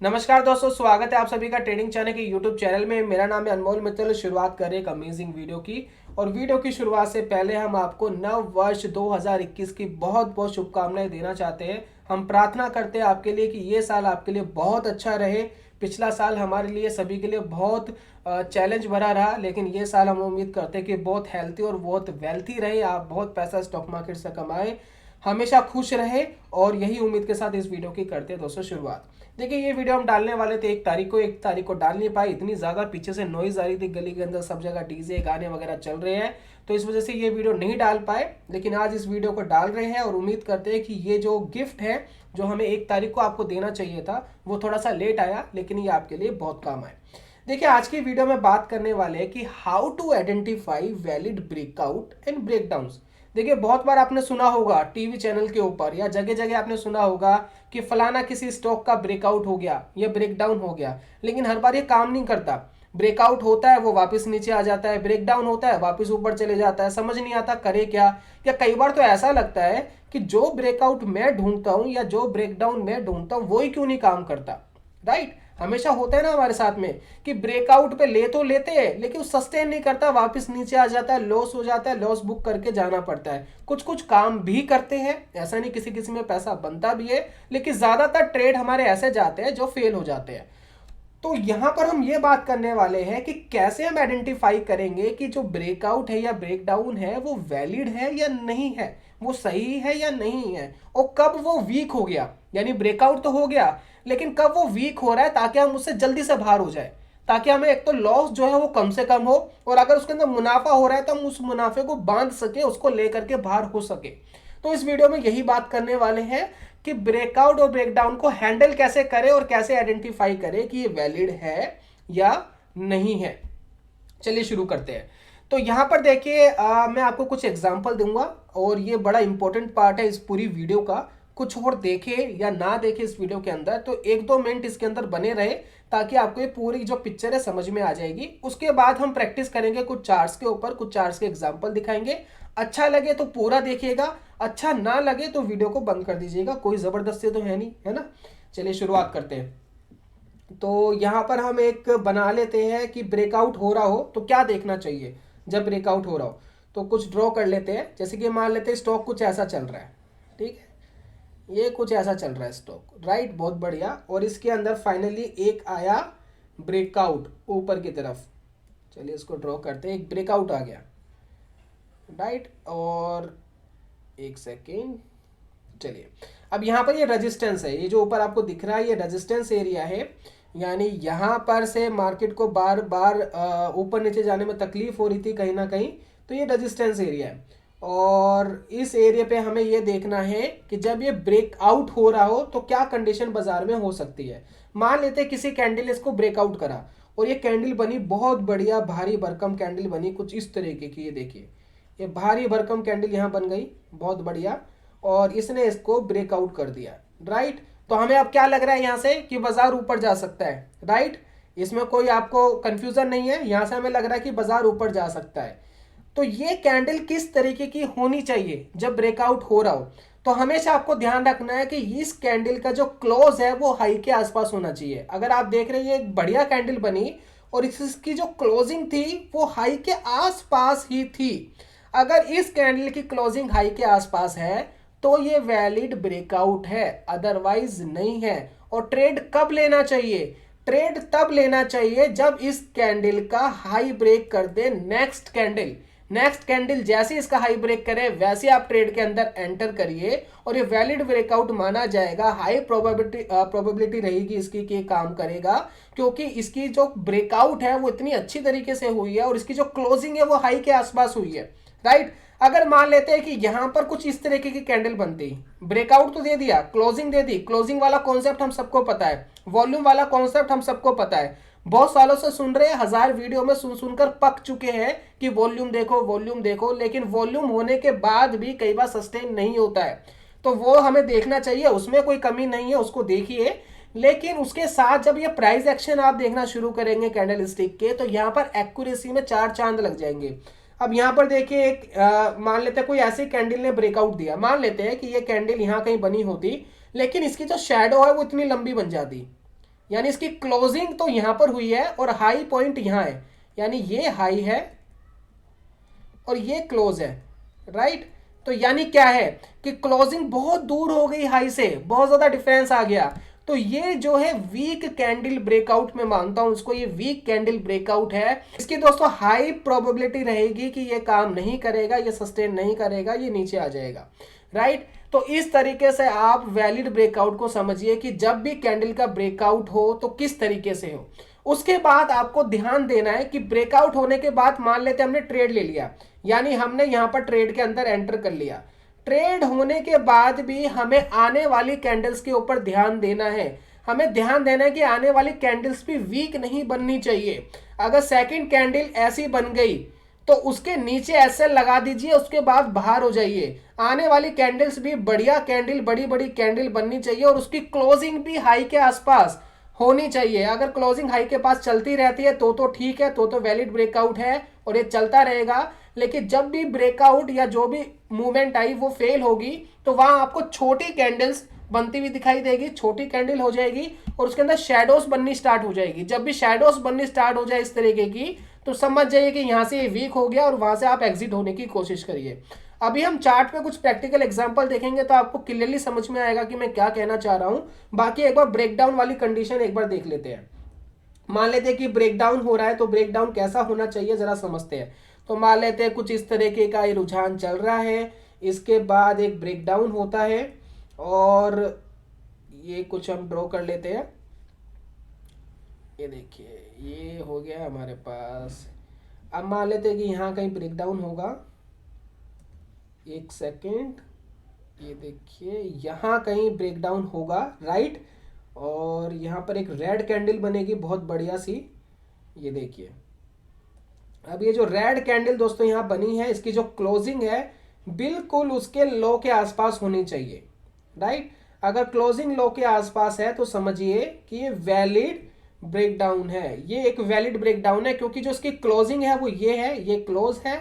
नमस्कार दोस्तों, स्वागत है आप सभी का ट्रेडिंग चैनल के यूट्यूब चैनल में। मेरा नाम है अनमोल मित्तल। शुरुआत कर रहे हैं एक अमेजिंग वीडियो की। और वीडियो की शुरुआत से पहले हम आपको नव वर्ष 2021 की बहुत बहुत शुभकामनाएं देना चाहते हैं। हम प्रार्थना करते हैं आपके लिए कि ये साल आपके लिए बहुत अच्छा रहे। पिछला साल हमारे लिए सभी के लिए बहुत चैलेंज भरा रहा, लेकिन ये साल हम उम्मीद करते हैं कि बहुत हेल्थी और बहुत वेल्थी रहे। आप बहुत पैसा स्टॉक मार्केट से कमाएं, हमेशा खुश रहे, और यही उम्मीद के साथ इस वीडियो की करते हैं दोस्तों शुरुआत। देखिए, ये वीडियो हम डालने वाले थे 1 तारीख को डाल नहीं पाए। इतनी ज़्यादा पीछे से नॉइज़ आ रही थी, गली के अंदर सब जगह डीजे गाने वगैरह चल रहे हैं, तो इस वजह से ये वीडियो नहीं डाल पाए। लेकिन आज इस वीडियो को डाल रहे हैं और उम्मीद करते हैं कि ये जो गिफ्ट है जो हमें 1 तारीख को आपको देना चाहिए था, वो थोड़ा सा लेट आया, लेकिन ये आपके लिए बहुत काम आए। देखिए, आज की वीडियो में बात करने वाले हैं कि how to identify valid breakout and breakdowns. देखिए, बहुत बार आपने सुना होगा टीवी चैनल के ऊपर या जगह जगह आपने सुना होगा कि फलाना किसी स्टॉक का ब्रेकआउट हो गया या ब्रेकडाउन हो गया, लेकिन हर बार ये काम नहीं करता। ब्रेकआउट होता है, वो वापस नीचे आ जाता है, ब्रेकडाउन होता है, वापस ऊपर चले जाता है, समझ नहीं आता करे क्या। या कई बार तो ऐसा लगता है कि जो ब्रेकआउट मैं ढूंढता हूँ या जो ब्रेकडाउन मैं ढूंढता हूँ, वो ही क्यों नहीं काम करता। राइट, हमेशा होता है ना हमारे साथ में कि ब्रेकआउट पे ले तो लेते हैं, लेकिन वो सस्टेन नहीं करता, वापस नीचे आ जाता है, लॉस हो जाता है, लॉस बुक करके जाना पड़ता है। कुछ कुछ काम भी करते हैं, ऐसा नहीं, किसी किसी में पैसा बनता भी है, लेकिन ज्यादातर ट्रेड हमारे ऐसे जाते हैं जो फेल हो जाते हैं। तो यहां पर हम ये बात करने वाले हैं कि कैसे हम आइडेंटिफाई करेंगे कि जो ब्रेकआउट है या ब्रेकडाउन है वो वैलिड है या नहीं है, वो सही है या नहीं है, और कब वो वीक हो गया। यानी ब्रेकआउट तो हो गया, लेकिन कब वो वीक हो रहा है, ताकि हम उससे जल्दी से बाहर हो जाए, ताकि हमें एक तो लॉस जो है वो कम से कम हो, और अगर उसके अंदर मुनाफा हो रहा है तो हम उस मुनाफे को बांध सके, उसको लेकर के बाहर हो सके। तो इस वीडियो में यही बात करने वाले हैं कि ब्रेकआउट और ब्रेकडाउन को हैंडल कैसे करें और कैसे आइडेंटिफाई करें कि ये वैलिड है या नहीं है। चलिए शुरू करते हैं। तो यहां पर देखिए, मैं आपको कुछ एग्जांपल दूंगा, और ये बड़ा इंपॉर्टेंट पार्ट है इस पूरी वीडियो का। कुछ और देखे या ना देखे इस वीडियो के अंदर, तो 1-2 मिनट इसके अंदर बने रहे, ताकि आपको ये पूरी जो पिक्चर है समझ में आ जाएगी। उसके बाद हम प्रैक्टिस करेंगे कुछ चार्ट्स के ऊपर, कुछ चार्ट्स के एग्जांपल दिखाएंगे। अच्छा लगे तो पूरा देखिएगा, अच्छा ना लगे तो वीडियो को बंद कर दीजिएगा, कोई जबरदस्ती तो है नहीं, है ना। चलिए शुरुआत करते हैं। तो यहाँ पर हम एक बना लेते हैं कि ब्रेकआउट हो रहा हो तो क्या देखना चाहिए जब ब्रेकआउट हो रहा हो। तो कुछ ड्रॉ कर लेते हैं, जैसे कि मान लेते हैं स्टॉक कुछ ऐसा चल रहा है, ठीक है, ये कुछ ऐसा चल रहा है स्टॉक, राइट, बहुत बढ़िया। और इसके अंदर फाइनली एक आया ब्रेकआउट ऊपर की तरफ। चलिए इसको ड्रॉ करते हैं, एक ब्रेकआउट आ गया, राइट। और एक सेकेंड, चलिए अब यहाँ पर ये रेजिस्टेंस है, ये जो ऊपर आपको दिख रहा है ये रेजिस्टेंस एरिया है। यानी यहाँ पर से मार्केट को बार बार ऊपर नीचे जाने में तकलीफ हो रही थी कहीं ना कहीं, तो ये रेजिस्टेंस एरिया है। और इस एरिया पे हमें ये देखना है कि जब ये ब्रेकआउट हो रहा हो तो क्या कंडीशन बाजार में हो सकती है। मान लेते हैं किसी कैंडल इसको ब्रेकआउट करा, और ये कैंडल बनी बहुत बढ़िया भारी भरकम कैंडल बनी कुछ इस तरीके की, ये देखिए ये भारी भरकम कैंडल यहाँ बन गई, बहुत बढ़िया, और इसने इसको ब्रेकआउट कर दिया, राइट। तो हमें अब क्या लग रहा है यहाँ से कि बाजार ऊपर जा सकता है, राइट। इसमें कोई आपको कंफ्यूजन नहीं है, यहाँ से हमें लग रहा है कि बाजार ऊपर जा सकता है। तो ये कैंडल किस तरीके की होनी चाहिए जब ब्रेकआउट हो रहा हो। तो हमेशा आपको ध्यान रखना है कि इस कैंडल का जो क्लोज है वो हाई के आसपास होना चाहिए। अगर आप देख रहे हैं एक बढ़िया कैंडल बनी और इसकी जो क्लोजिंग थी वो हाई के आसपास ही थी। अगर इस कैंडल की क्लोजिंग हाई के आसपास है तो ये वैलिड ब्रेकआउट है, अदरवाइज नहीं है। और ट्रेड कब लेना चाहिए? ट्रेड तब लेना चाहिए जब इस कैंडल का हाई ब्रेक कर दे नेक्स्ट कैंडल। नेक्स्ट कैंडल जैसे इसका हाई ब्रेक करे वैसे आप ट्रेड के अंदर एंटर करिए, और ये वैलिड ब्रेकआउट माना जाएगा। हाई प्रोबेबिलिटी रहेगी इसकी कि काम करेगा, क्योंकि इसकी जो ब्रेकआउट है वो इतनी अच्छी तरीके से हुई है और इसकी जो क्लोजिंग है वो हाई के आसपास हुई है, राइट। अगर मान लेते हैं कि यहां पर कुछ इस तरीके की कैंडल बनती, ब्रेकआउट तो दे दिया, क्लोजिंग दे दी, क्लोजिंग वाला कॉन्सेप्ट हम सबको पता है, वॉल्यूम वाला कॉन्सेप्ट हम सबको पता है, बहुत सालों से सुन रहे हैं, 1000 वीडियो में सुन सुनकर पक चुके हैं कि वॉल्यूम देखो वॉल्यूम देखो, लेकिन वॉल्यूम होने के बाद भी कई बार सस्टेन नहीं होता है। तो वो हमें देखना चाहिए, उसमें कोई कमी नहीं है, उसको देखिए। लेकिन उसके साथ जब ये प्राइस एक्शन आप देखना शुरू करेंगे कैंडल स्टिक के, तो यहाँ पर एक्यूरेसी में 4 चांद लग जाएंगे। अब यहाँ पर देखिए एक मान लेते हैं कोई ऐसी कैंडल ने ब्रेकआउट दिया, मान लेते हैं कि ये कैंडल यहाँ कहीं बनी होती, लेकिन इसकी जो शैडो है वो इतनी लंबी बन जाती, यानी इसकी क्लोजिंग तो यहां पर हुई है और हाई पॉइंट यहां है, यानी ये हाई है और ये क्लोज है, राइट। तो यानी क्या है कि क्लोजिंग बहुत दूर हो गई हाई से, बहुत ज्यादा डिफरेंस आ गया। तो ये जो है वीक कैंडल ब्रेकआउट में मानता हूं इसको, ये वीक कैंडल ब्रेकआउट है। इसकी दोस्तों हाई प्रोबेबिलिटी रहेगी कि ये काम नहीं करेगा, ये सस्टेन नहीं करेगा, ये नीचे आ जाएगा, राइट। तो इस तरीके से आप वैलिड ब्रेकआउट को समझिए कि जब भी कैंडल का ब्रेकआउट हो तो किस तरीके से हो। उसके बाद आपको ध्यान देना है कि ब्रेकआउट होने के बाद मान लेते हमने ट्रेड ले लिया, यानी हमने यहां पर ट्रेड के अंदर एंटर कर लिया। ट्रेड होने के बाद भी हमें आने वाली कैंडल्स के ऊपर ध्यान देना है। हमें ध्यान देना है कि आने वाली कैंडल्स भी वीक नहीं बननी चाहिए। अगर सेकंड कैंडल ऐसी बन गई तो उसके नीचे एसएल लगा दीजिए, उसके बाद बाहर हो जाइए। आने वाली कैंडल्स भी बढ़िया कैंडल, बड़ी बड़ी कैंडल बननी चाहिए और उसकी क्लोजिंग भी हाई के आसपास होनी चाहिए। अगर क्लोजिंग हाई के पास चलती रहती है तो ठीक है, तो वैलिड ब्रेकआउट है और ये चलता रहेगा। लेकिन जब भी ब्रेकआउट या जो भी मूवमेंट आई वो फेल होगी तो वहां आपको छोटी कैंडल्स बनती हुई दिखाई देगी, छोटी कैंडल हो जाएगी और उसके अंदर शैडोज बननी स्टार्ट हो जाएगी। जब भी शैडोज बननी स्टार्ट हो जाए इस तरीके की तो समझ जाइए कि यहां से ये वीक हो गया और वहां से आप एग्जिट होने की कोशिश करिए। अभी हम चार्ट पे कुछ प्रैक्टिकल एग्जांपल देखेंगे तो आपको क्लियरली समझ में आएगा कि मैं क्या कहना चाह रहा हूं। बाकी एक बार ब्रेकडाउन वाली कंडीशन एक बार देख लेते हैं। मान लेते हैं कि ब्रेकडाउन हो रहा है तो ब्रेकडाउन कैसा होना चाहिए जरा समझते हैं। तो मान लेते हैं कुछ इस तरीके का ये रुझान चल रहा है, इसके बाद एक ब्रेकडाउन होता है और ये कुछ हम ड्रॉ कर लेते हैं। ये देखिए ये हो गया हमारे पास। अब मान लेते हैं कि यहाँ कहीं ब्रेकडाउन होगा, एक सेकेंड, ये देखिए यहाँ कहीं ब्रेकडाउन होगा, राइट। और यहाँ पर एक रेड कैंडल बनेगी बहुत बढ़िया सी, ये देखिए। अब ये जो रेड कैंडल दोस्तों यहाँ बनी है इसकी जो क्लोजिंग है बिल्कुल उसके लो के आसपास होनी चाहिए, राइट। अगर क्लोजिंग लो के आसपास है तो समझिए कि ये वैलिड ब्रेकडाउन है, ये एक वैलिड ब्रेकडाउन है क्योंकि जो इसकी क्लोजिंग है वो ये है, ये क्लोज है,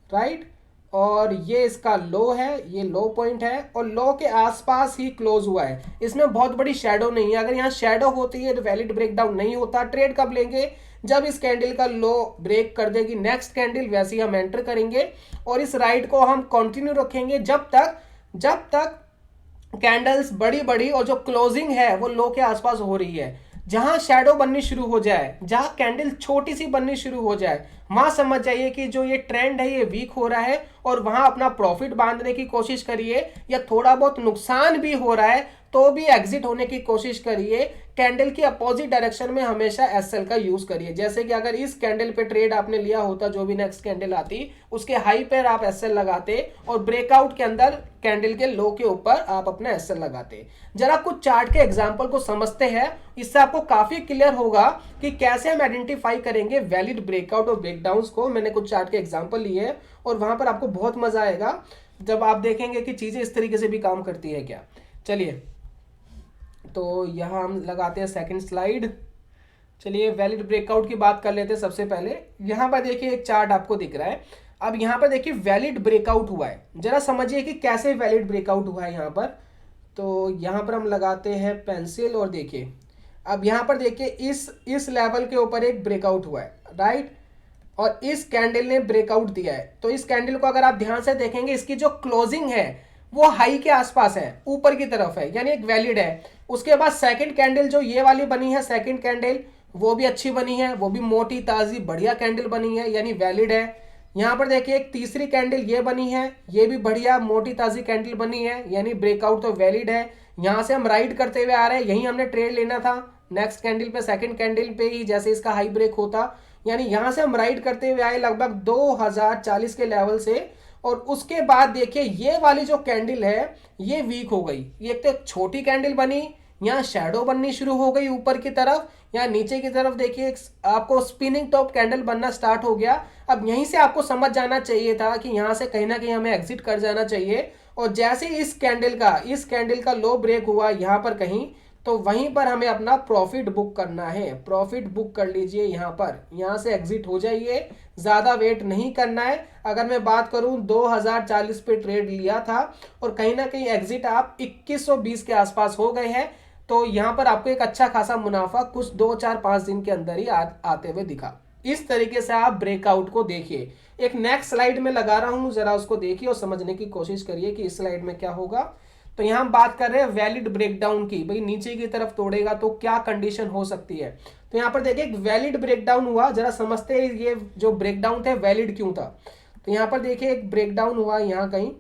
राइट। और ये इसका लो है, ये लो पॉइंट है और लो के आसपास ही क्लोज हुआ है। इसमें बहुत बड़ी शैडो नहीं है। अगर यहाँ शैडो होती है तो वैलिड ब्रेकडाउन नहीं होता। ट्रेड कब लेंगे? जब इस कैंडल का लो ब्रेक कर देगी नेक्स्ट कैंडल, वैसे ही हम एंटर करेंगे और इस राइड को हम कंटिन्यू रखेंगे जब तक कैंडल्स बड़ी बड़ी और जो क्लोजिंग है वो लो के आसपास हो रही है। जहां शैडो बननी शुरू हो जाए, जहां कैंडल छोटी सी बननी शुरू हो जाए, वहां समझ जाइए कि जो ये ट्रेंड है ये वीक हो रहा है और वहां अपना प्रॉफिट बांधने की कोशिश करिए। या थोड़ा बहुत नुकसान भी हो रहा है तो भी एग्जिट होने की कोशिश करिए। कैंडल की अपोजिट डायरेक्शन में हमेशा एसएल का यूज करिए। जैसे कि अगर इस कैंडल पे ट्रेड आपने लिया होता, जो भी नेक्स्ट कैंडल आती उसके हाई पर आप एसएल लगाते और ब्रेकआउट के अंदर कैंडल के लो के ऊपर आप अपना एसएल लगाते। जरा कुछ चार्ट के एग्जांपल को समझते हैं, इससे आपको काफी क्लियर होगा कि कैसे हम आइडेंटिफाई करेंगे वैलिड ब्रेकआउट और ब्रेकडाउन्स को। मैंने कुछ चार्ट के एग्जांपल लिए और वहां पर आपको बहुत मजा आएगा जब आप देखेंगे कि चीजें इस तरीके से भी काम करती है क्या। चलिए तो यहाँ हम लगाते हैं सेकंड स्लाइड। चलिए वैलिड ब्रेकआउट की बात कर लेते हैं। सबसे पहले यहाँ पर देखिए एक चार्ट आपको दिख रहा है। अब यहाँ पर देखिए वैलिड ब्रेकआउट हुआ है, जरा समझिए कि कैसे वैलिड ब्रेकआउट हुआ है यहाँ पर। तो यहाँ पर हम लगाते हैं पेंसिल और देखिए अब यहाँ पर देखिए इस लेवल के ऊपर एक ब्रेकआउट हुआ है, राइट। और इस कैंडल ने ब्रेकआउट दिया है। तो इस कैंडल को अगर आप ध्यान से देखेंगे इसकी जो क्लोजिंग है वो हाई के आसपास है, ऊपर की तरफ है, यानी एक वैलिड है। उसके बाद सेकंड कैंडल जो ये वाली बनी है, सेकंड कैंडल वो भी अच्छी बनी है, वो भी मोटी ताजी बढ़िया कैंडल बनी है, यानी वैलिड है। यहाँ पर देखिए एक तीसरी कैंडल ये बनी है, ये भी बढ़िया मोटी ताजी कैंडल बनी है, यानी ब्रेकआउट तो वैलिड है। यहाँ से हम राइड करते हुए आ रहे हैं, यही हमने ट्रेड लेना था नेक्स्ट कैंडल पे, सेकंड कैंडल पे ही जैसे इसका हाई ब्रेक होता, यानी यहाँ से हम राइड करते हुए आए लगभग 2040 के लेवल से। और उसके बाद देखिए ये वाली जो कैंडल है ये वीक हो गई। ये तो एक छोटी कैंडल बनी, यहाँ शैडो बननी शुरू हो गई ऊपर की तरफ, यहाँ नीचे की तरफ देखिए आपको स्पिनिंग टॉप कैंडल बनना स्टार्ट हो गया। अब यहीं से आपको समझ जाना चाहिए था कि यहाँ से कहीं ना कहीं हमें एग्जिट कर जाना चाहिए। और जैसे इस कैंडल का लो ब्रेक हुआ यहाँ पर कहीं, तो वहीं पर हमें अपना प्रॉफिट बुक करना है। प्रॉफिट बुक कर लीजिए यहाँ पर, यहाँ से एग्जिट हो जाइए, ज़्यादा वेट नहीं करना है। अगर मैं बात करूँ 2040 पे ट्रेड लिया था और कहीं ना कहीं एग्जिट आप 2120 के आसपास हो गए हैं। तो यहाँ पर आपको एक अच्छा खासा मुनाफा कुछ 2 4 5 दिन के अंदर ही आते हुए दिखा। इस तरीके से आप ब्रेकआउट को देखिए। एक नेक्स्ट स्लाइड में लगा रहा हूं, जरा उसको देखिए और समझने की कोशिश करिए कि इस स्लाइड में क्या होगा। तो यहां हम बात कर रहे हैं वैलिड ब्रेकडाउन की, भाई नीचे की तरफ तोड़ेगा तो क्या कंडीशन हो सकती है। तो यहां पर देखिए एक वैलिड ब्रेकडाउन हुआ, जरा समझते हैं ये जो ब्रेकडाउन था वैलिड क्यों था। तो यहां पर देखिए एक ब्रेकडाउन हुआ, यहां कहीं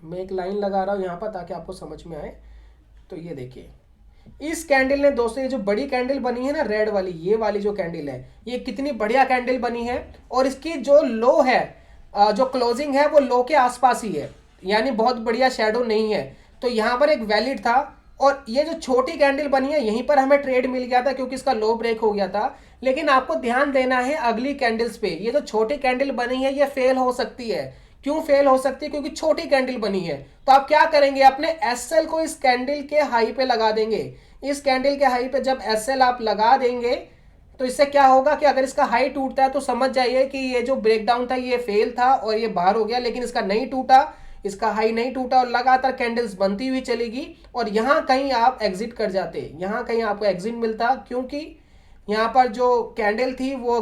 मैं एक लाइन लगा रहा हूं यहां पर ताकि आपको समझ में आए। तो ये देखिए इस कैंडल ने दोस्तों, ये जो बड़ी कैंडल बनी है ना रेड वाली, ये वाली जो कैंडल है ये कितनी बढ़िया कैंडल बनी है, और इसकी जो लो है, जो क्लोजिंग है वो लो के आसपास ही है, यानी बहुत बढ़िया शेडो नहीं है। तो यहाँ पर एक वैलिड था, और ये जो छोटी कैंडल बनी है यहीं पर हमें ट्रेड मिल गया था क्योंकि इसका लो ब्रेक हो गया था। लेकिन आपको ध्यान देना है अगली कैंडल्स पे, ये जो छोटी कैंडल बनी है ये फेल हो सकती है। क्यों फेल हो सकती है? क्योंकि छोटी कैंडल बनी है। तो आप क्या करेंगे, अपने एसएल को इस कैंडल के हाई पे लगा देंगे। इस कैंडल के हाई पे जब एसएल आप लगा देंगे तो इससे क्या होगा कि अगर इसका हाई टूटता है तो समझ जाइए कि ये जो ब्रेकडाउन था ये फेल था और ये बाहर हो गया। लेकिन इसका नहीं टूटा, इसका हाई नहीं टूटा और लगातार कैंडल्स बनती हुई चलेगी, और यहां कहीं आप एग्जिट कर जाते, यहां कहीं आपको एग्जिट मिलता, क्योंकि यहां पर जो कैंडल थी वो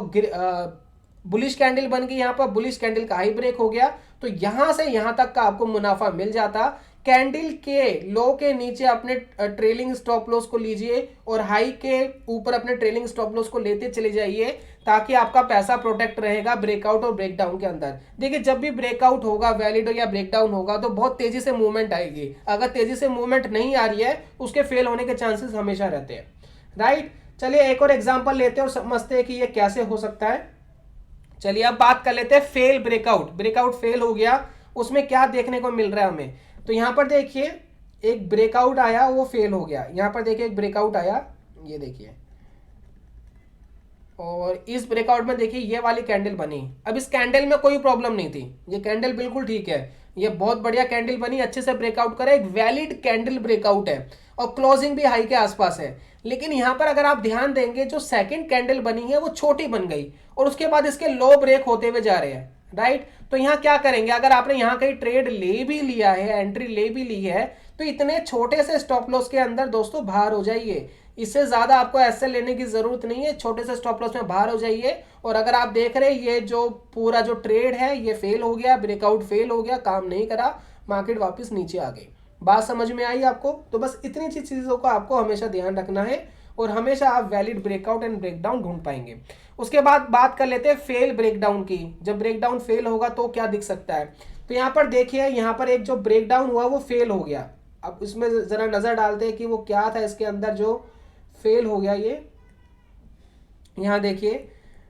बुलिश कैंडल बन गई, यहां पर बुलिश कैंडल का हाई ब्रेक हो गया। तो यहां से यहां तक का आपको मुनाफा मिल जाता। कैंडल के लो के नीचे अपने ट्रेलिंग स्टॉप लॉस को लीजिए और हाई के ऊपर अपने ट्रेलिंग स्टॉप लॉस को लेते चले जाइए, ताकि आपका पैसा प्रोटेक्ट रहेगा ब्रेकआउट और ब्रेकडाउन के अंदर। देखिए जब भी ब्रेकआउट होगा, वैलिड हो या ब्रेकडाउन होगा, तो बहुत तेजी से मूवमेंट आएगी। अगर तेजी से मूवमेंट नहीं आ रही है उसके फेल होने के चांसेस हमेशा रहते हैं, राइट। चलिए एक और एग्जाम्पल लेते हैं और समझते हैं कि ये कैसे हो सकता है। चलिए अब बात कर लेते हैं फेल ब्रेकआउट। ब्रेकआउट फेल हो गया, उसमें क्या देखने को मिल रहा है हमें। तो यहां पर देखिए एक ब्रेकआउट आया, वो फेल हो गया। यहां पर देखिए एक ब्रेकआउट आया, ये देखिए, और इस ब्रेकआउट में देखिए ये वाली कैंडल बनी। अब इस कैंडल में कोई प्रॉब्लम नहीं थी, ये कैंडल बिल्कुल ठीक है, ये बहुत बढ़िया कैंडल बनी, अच्छे से ब्रेकआउट करे, एक वैलिड कैंडल ब्रेकआउट है और क्लोजिंग भी हाई के आसपास है। लेकिन यहां पर अगर आप ध्यान देंगे जो सेकंड कैंडल बनी है वो छोटी बन गई और उसके बाद इसके लो ब्रेक होते हुए जा रहे हैं, राइट। तो यहां क्या करेंगे, अगर आपने यहां कहीं ट्रेड ले भी लिया है, एंट्री ले भी ली है, तो इतने छोटे से स्टॉप लॉस के अंदर दोस्तों बाहर हो जाइए। इससे ज्यादा आपको ऐसे लेने की जरूरत नहीं है, छोटे से स्टॉप लॉस में बाहर हो जाइए। और अगर आप देख रहे हैं ये जो पूरा जो ट्रेड है ये फेल हो गया, ब्रेकआउट फेल हो गया, काम नहीं करा, मार्केट वापस नीचे आ गई। बात समझ में आई आपको? तो बस इतनी चीजों का आपको हमेशा ध्यान रखना है और हमेशा आप वैलिड ब्रेकआउट एंड ब्रेकडाउन ढूंढ पाएंगे। उसके बाद बात कर लेते हैं फेल ब्रेकडाउन की। जब ब्रेकडाउन फेल होगा तो क्या दिख सकता है। तो यहाँ पर देखिए, यहाँ पर एक जो ब्रेकडाउन हुआ वो फेल हो गया। अब इसमें जरा नजर डालते हैं कि वो क्या था इसके अंदर जो फेल हो गया। ये यहाँ देखिए,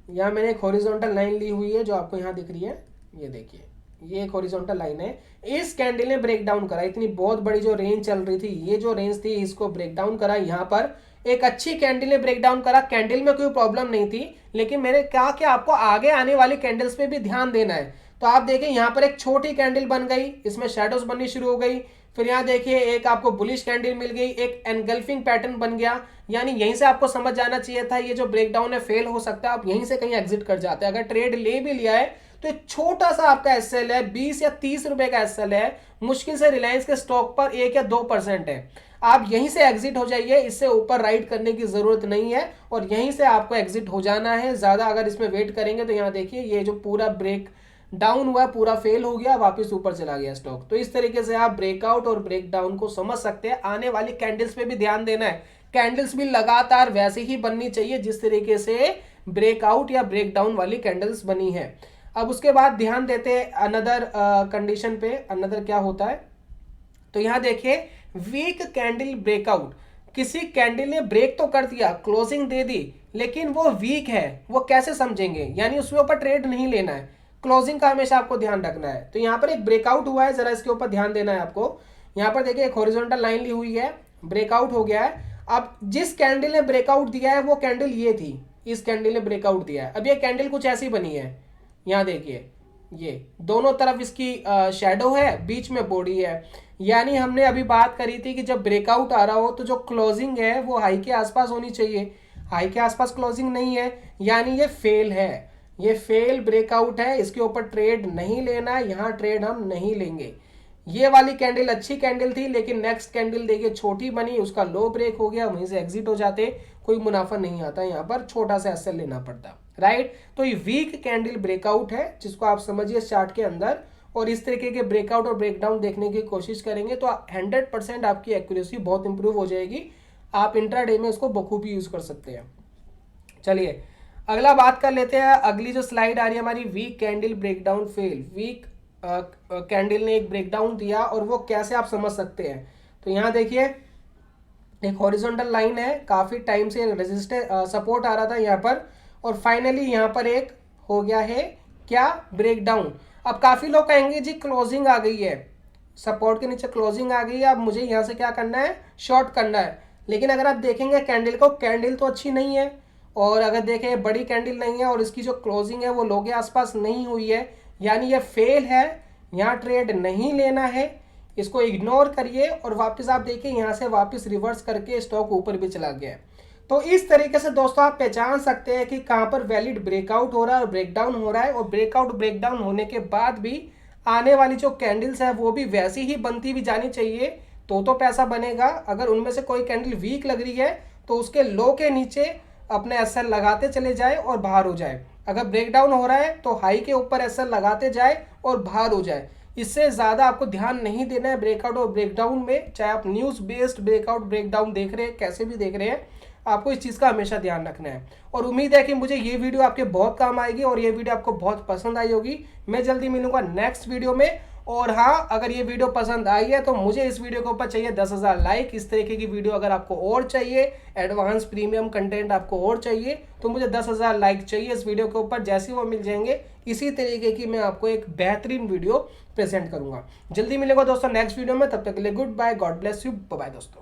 यहाँ मैंने एक हॉरिजॉन्टल लाइन ली हुई है जो आपको यहाँ दिख रही है, ये देखिए ये एक हॉरिजॉन्टल लाइन है। इस कैंडल ने ब्रेक डाउन करा, इतनी बहुत बड़ी जो रेंज चल रही थी, ये जो रेंज थी इसको ब्रेक डाउन करा। यहाँ पर एक अच्छी कैंडल ने ब्रेक डाउन करा, कैंडल में कोई प्रॉब्लम नहीं थी, लेकिन मैंने कहा कि आपको आगे आने वाली कैंडल्स पे भी ध्यान देना है। तो आप देखें यहाँ पर एक छोटी कैंडल बन गई, इसमें शेडोज बननी शुरू हो गई। फिर यहाँ देखिए एक आपको बुलिश कैंडल मिल गई, एक एनगल्फिंग पैटर्न बन गया। यानी यहीं से आपको समझ जाना चाहिए था ये जो ब्रेकडाउन है फेल हो सकता है, आप यहीं से कहीं एग्जिट कर जाते हैं। अगर ट्रेड ले भी लिया है तो एक छोटा सा आपका एसएल है, 20 या 30 रुपए का एसएल है, मुश्किल से रिलायंस के स्टॉक पर 1 या 2% है, आप यहीं से एग्जिट हो जाइए। इससे ऊपर राइड करने की जरूरत नहीं है और यहीं से आपको एग्जिट हो जाना है। ज्यादा अगर इसमें वेट करेंगे तो यहाँ देखिए ये जो पूरा ब्रेक डाउन हुआ पूरा फेल हो गया, वापस ऊपर चला गया स्टॉक। तो इस तरीके से आप ब्रेकआउट और ब्रेक डाउन को समझ सकते हैं। आने वाली कैंडल्स पे भी ध्यान देना है, कैंडल्स भी लगातार वैसे ही बननी चाहिए जिस तरीके से ब्रेकआउट या ब्रेक डाउन वाली कैंडल्स बनी है। अब उसके बाद ध्यान देते हैं अनदर कंडीशन पे, अनदर क्या होता है। तो यहां देखिए वीक कैंडल ब्रेकआउट, किसी कैंडल ने ब्रेक तो कर दिया, क्लोजिंग दे दी, लेकिन वो वीक है, वो कैसे समझेंगे, यानी उसके ऊपर ट्रेड नहीं लेना है, क्लोजिंग का हमेशा आपको ध्यान रखना है। तो यहाँ पर एक ब्रेकआउट हुआ है, जरा इसके ऊपर ध्यान देना है आपको। यहाँ पर देखिए एक हॉरिजॉन्टल लाइन ली हुई है, ब्रेकआउट हो गया है। अब जिस कैंडल ने ब्रेकआउट दिया है वो कैंडल ये थी, इस कैंडल ने ब्रेकआउट दिया है। अब ये कैंडल कुछ ऐसी बनी है, यहाँ देखिए ये दोनों तरफ इसकी शैडो है, बीच में बॉडी है। यानी हमने अभी बात करी थी कि जब ब्रेकआउट आ रहा हो तो जो क्लोजिंग है वो हाई के आसपास होनी चाहिए, हाई के आसपास क्लोजिंग नहीं है, यानी ये फेल है, ये फेल ब्रेकआउट है, इसके ऊपर ट्रेड नहीं लेना है, यहाँ ट्रेड हम नहीं लेंगे। ये वाली कैंडल अच्छी कैंडल थी, लेकिन नेक्स्ट कैंडल देखिए छोटी बनी, उसका लो ब्रेक हो गया, वहीं से एग्जिट हो जाते, कोई मुनाफा नहीं आता, यहाँ पर छोटा सा एसएल लेना पड़ता, राइट। तो ये वीक कैंडल ब्रेकआउट है, जिसको आप समझिए चार्ट के अंदर, और इस तरीके के ब्रेकआउट और ब्रेकडाउन देखने की कोशिश करेंगे तो 100% आपकी एक्यूरेसी बहुत इंप्रूव हो जाएगी। आप इंट्राडे में इसको बखूबी यूज कर सकते हैं। चलिए अगला बात कर लेते हैं। अगली जो स्लाइड आ रही है हमारी, weak candle breakdown fail. Weak candle ने एक ब्रेकडाउन दिया और वो कैसे आप समझ सकते हैं। तो यहाँ देखिए एक हॉरिजॉन्टल लाइन है, काफी टाइम से रेजिस्टेंस सपोर्ट आ रहा था यहाँ पर, और फाइनली यहाँ पर एक हो गया है क्या, ब्रेकडाउन। अब काफी लोग कहेंगे जी क्लोजिंग आ गई है, सपोर्ट के नीचे क्लोजिंग आ गई है, अब मुझे यहाँ से क्या करना है, शॉर्ट करना है। लेकिन अगर आप देखेंगे कैंडल को, कैंडल तो अच्छी नहीं है, और अगर देखें बड़ी कैंडल नहीं है, और इसकी जो क्लोजिंग है वो लो के आसपास नहीं हुई है, यानी ये फेल है, यहाँ ट्रेड नहीं लेना है, इसको इग्नोर करिए। और वापस आप देखिए यहाँ से वापस रिवर्स करके स्टॉक ऊपर भी चला गया है। तो इस तरीके से दोस्तों आप पहचान सकते हैं कि कहाँ पर वैलिड ब्रेकआउट हो रहा है और ब्रेकडाउन हो रहा है, और ब्रेकआउट ब्रेकडाउन होने के बाद भी आने वाली जो कैंडल्स है वो भी वैसी ही बनती भी जानी चाहिए, तो पैसा बनेगा। अगर उनमें से कोई कैंडल वीक लग रही है तो उसके लो के नीचे अपने एसएल लगाते चले जाए और बाहर हो जाए। अगर ब्रेकडाउन हो रहा है तो हाई के ऊपर एसएल लगाते जाए और बाहर हो जाए। इससे ज़्यादा आपको ध्यान नहीं देना है ब्रेकआउट और ब्रेकडाउन में, चाहे आप न्यूज़ बेस्ड ब्रेकआउट ब्रेकडाउन देख रहे हैं, कैसे भी देख रहे हैं, आपको इस चीज़ का हमेशा ध्यान रखना है। और उम्मीद है कि मुझे ये वीडियो आपके बहुत काम आएगी और ये वीडियो आपको बहुत पसंद आई होगी। मैं जल्दी मिलूंगा नेक्स्ट वीडियो में। और हाँ, अगर ये वीडियो पसंद आई है तो मुझे इस वीडियो के ऊपर चाहिए 10,000 लाइक। इस तरीके की वीडियो अगर आपको और चाहिए, एडवांस प्रीमियम कंटेंट आपको और चाहिए, तो मुझे 10,000 लाइक चाहिए इस वीडियो के ऊपर। जैसे वो मिल जाएंगे इसी तरीके की मैं आपको एक बेहतरीन वीडियो प्रेजेंट करूंगा। जल्दी मिलेगा दोस्तों नेक्स्ट वीडियो में, तब तक के लिए goodbye, God bless you, bye दोस्तों।